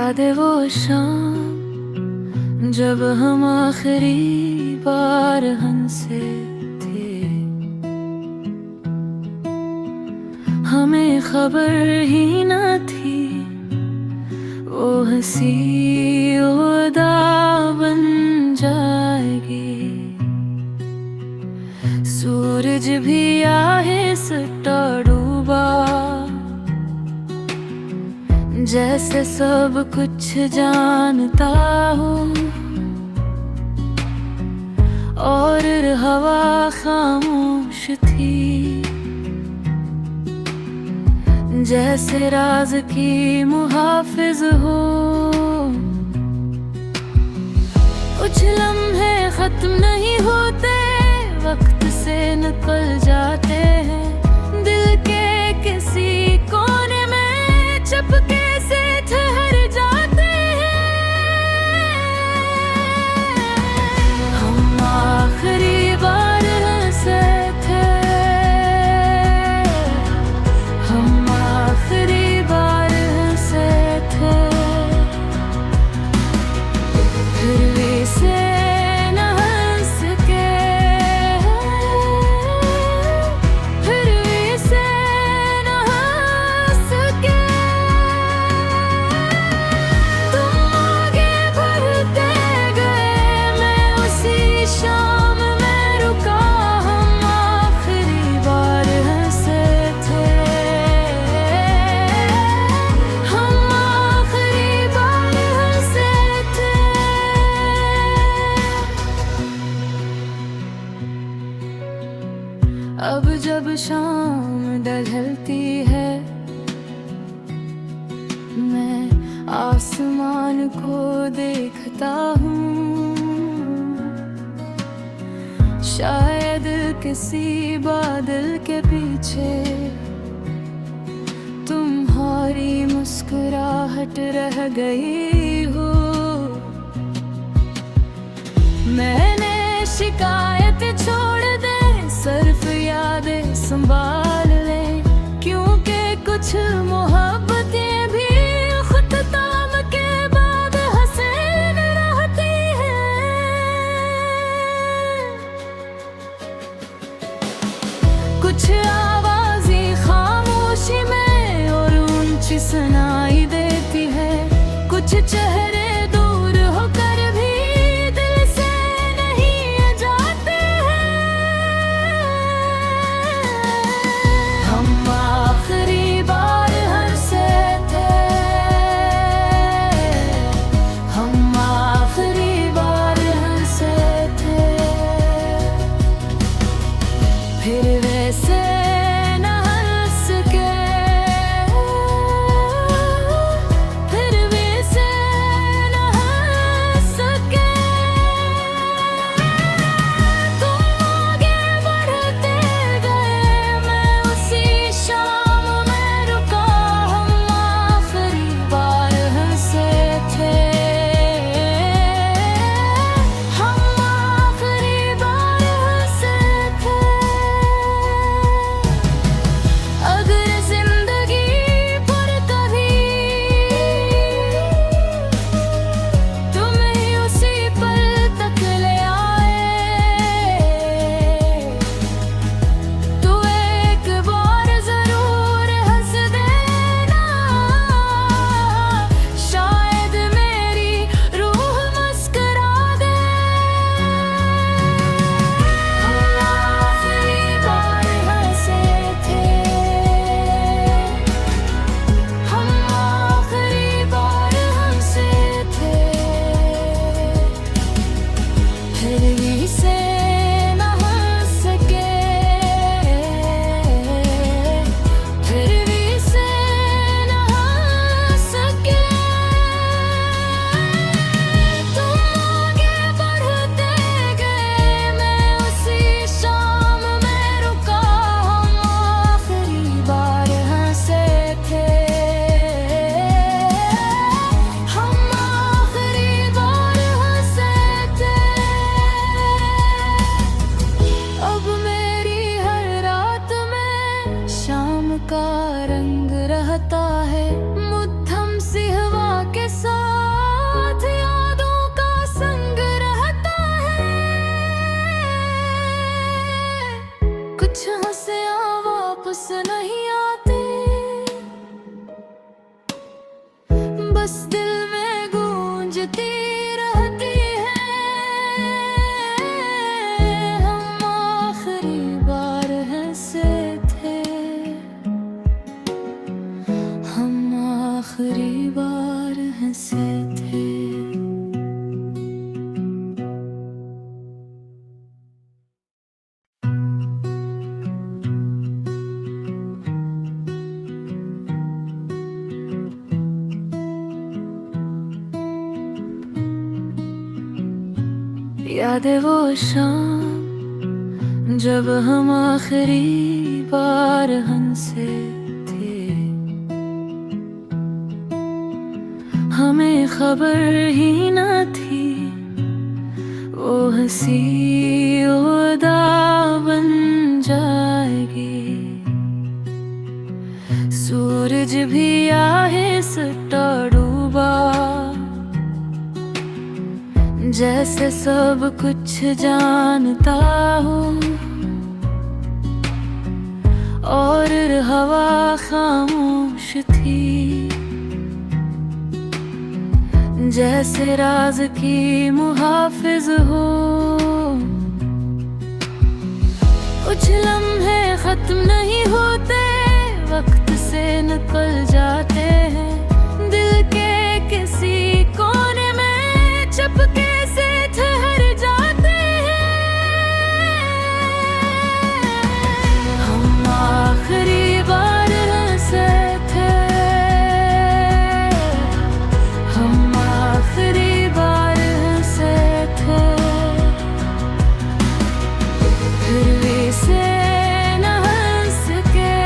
याद है वो शाम जब हम आखिरी बार हंसे थे। हमें खबर ही न थी वो हंसी उदा बन जाएगी। सूरज भी आहिस्ता डूबा, जैसे सब कुछ जानता हूँ, और हवा खामोश थी, जैसे राज की मुहाफिज हो। कुछ लम्हे खत्म नहीं होते, वक्त से निकल जाते हैं, दिल के किसी कोने में चुपके से ठहर जाते हैं। हम आखिरी बार हंसे थे, हम आखिरी बार हंसे थे, फिर भी से न हंस के, फिर भी से न हंस के। तुम आगे बढ़ते गए, मैं उसी शाम में रुका। हम आखिरी बार हंसे थे, हम आखिरी बार हंसे थे। अब जब शाम ढलती है, मैं आसमान को देखता हूँ, शायद किसी बादल के पीछे तुम्हारी मुस्कुराहट रह गई हो। मैंने शिकायत छोड़ दे, सिर्फ यादें संभाल ले, क्योंकि कुछ मोहब्बतें भी खुद-ताम के बाद हसीन रहती हैं। कुछ आवाज़ें खामोशी में और ऊंची सुनाई देती है, कुछ चेहरे दूर होकर भी दिल से नहीं जाते हैं। हम आखिरी बार हंसे थे, हम आखिरी बार हंसे थे, फिर वैसे न हंस के, फिर वैसे याद है वो शाम जब हम आखिरी बार हंसे थे, हमें खबर ही न थी वो हंसी उदा बन जाएगी। सूरज भी आहिस्ता डूबा, जैसे सब कुछ जानता हो, और हवा खामोश थी, जैसे राज की मुहाफिज हो। कुछ लम्हे खत्म नहीं होते, वक्त से निकल जाते हैं, दिल के किसी कोने में चुपके से ठहर जाते हैं। हम आखिरी बार हंसे थे, हम आखिरी बार हंसे थे, फिर भी से न हंस के,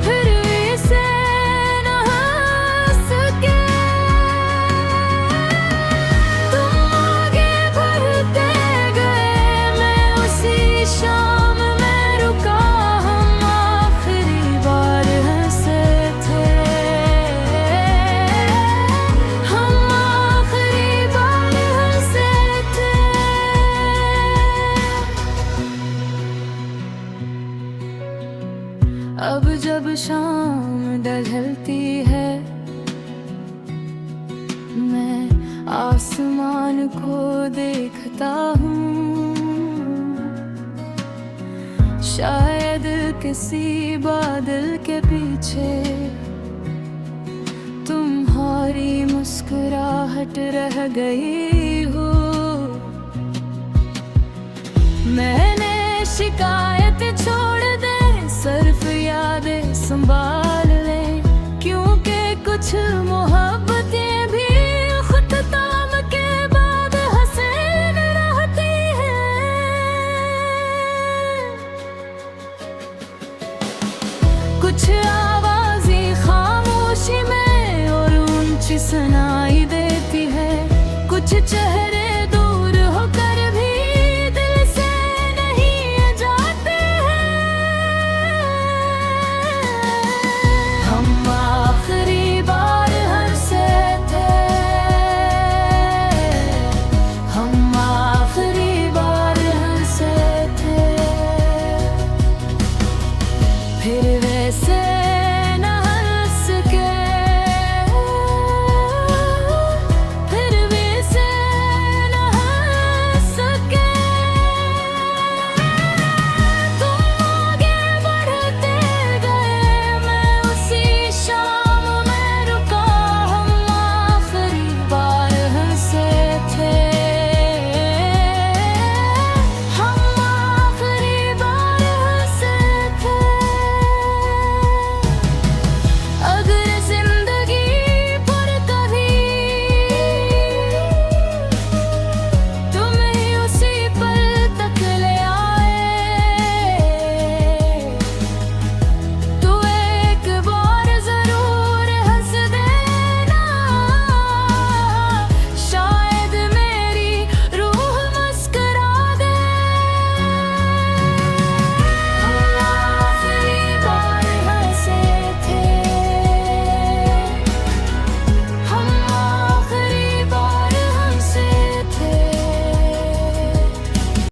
फिर भी से न हंस के। तुम आगे बढ़ते गए, मैं उसी शाम में रुका, हम आखिरी बार हंसे थे, हम आखिरी बार हंसे थे। अब जब शाम ढलती है, मैं आसमान को देखता हूँ, शायद किसी बादल के पीछे तुम्हारी मुस्कुराहट रह गई हो। मैंने शिकायत छोड़